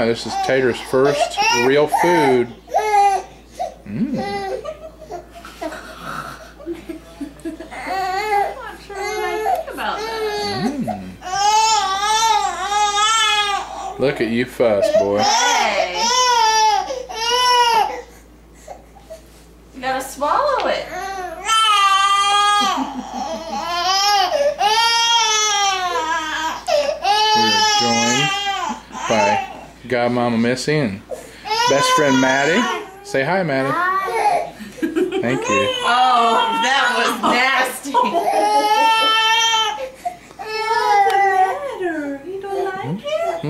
Yeah, this is Tater's first real food. I'm not sure what I think about that. Look at you fuss, boy. Hey. You gotta swallow it. We're joined by Godmama Missy and best friend Maddie. Say hi, Maddie. Thank you. Oh, that was nasty. What's the matter? You don't like it?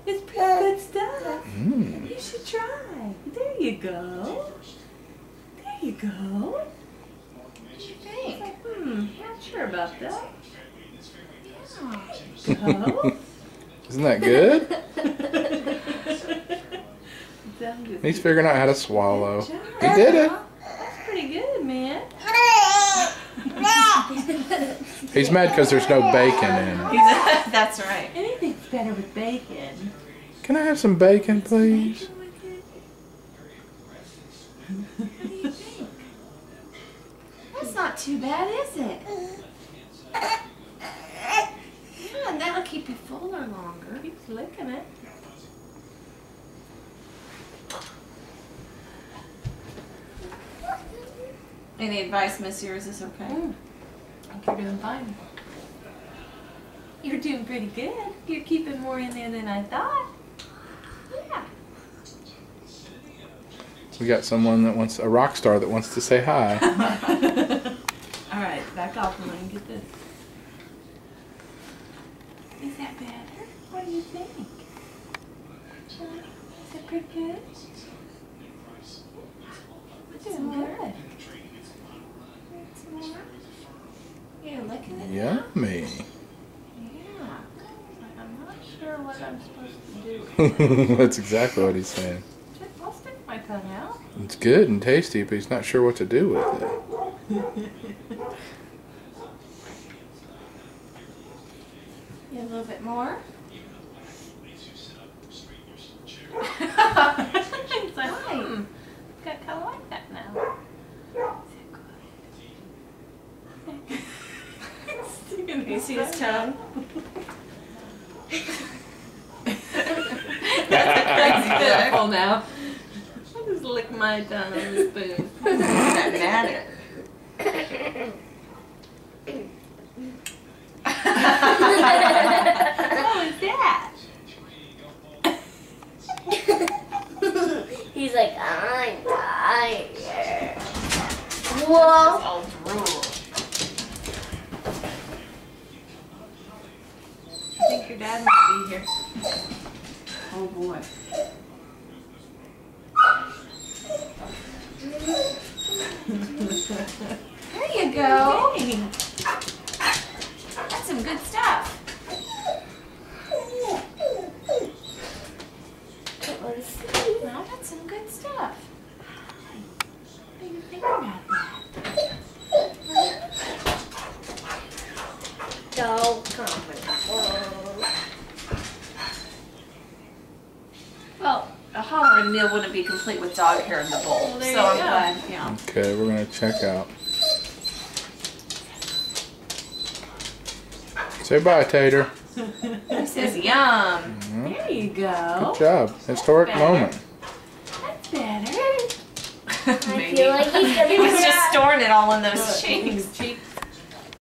It's pretty good stuff. You should try. There you go. There you go. What do you think? Not sure about that. Yeah. Go. Isn't that good? He's figuring out how to swallow. He did it. That's pretty good, man. He's mad because there's no bacon in it. That's right. Anything's better with bacon. Can I have some bacon, please? What do you think? That's not too bad, is it? Yeah, and that'll keep you fuller longer. Keep licking it. Any advice, Miss? Yours is okay? I think you're doing fine. You're doing pretty good. You're keeping more in there than I thought. Yeah. We got someone that wants, a rock star that wants to say hi. All right, back off and let me get this. Is that better? What do you think? Is that pretty good? Doing good. Some more? You're licking it now? Yummy. Yeah. I'm not sure what I'm supposed to do. That's exactly what he's saying. I'll stick my tongue out. It's good and tasty, but he's not sure what to do with it. Yeah, a little bit more. It's like, got kind of like that now. You see his tongue? That's pitiful now. I'll just lick my tongue on the spoon. That matter. What was that? He's like, I'm tired. Whoa. All drool. I think your dad might be here. Oh boy. There you go. That's some good stuff. No, that's some good stuff. What do you think about that? Don't come. Well, a hollering meal wouldn't be complete with dog hair in the bowl. Well, there so you I'm go. glad, yeah. Okay, we're going to check out. Say bye, Tater. He says, yum. There you go. Good job. Historic moment. That's better. I feel like he's gonna He was just cry. storing it all in those cheeks.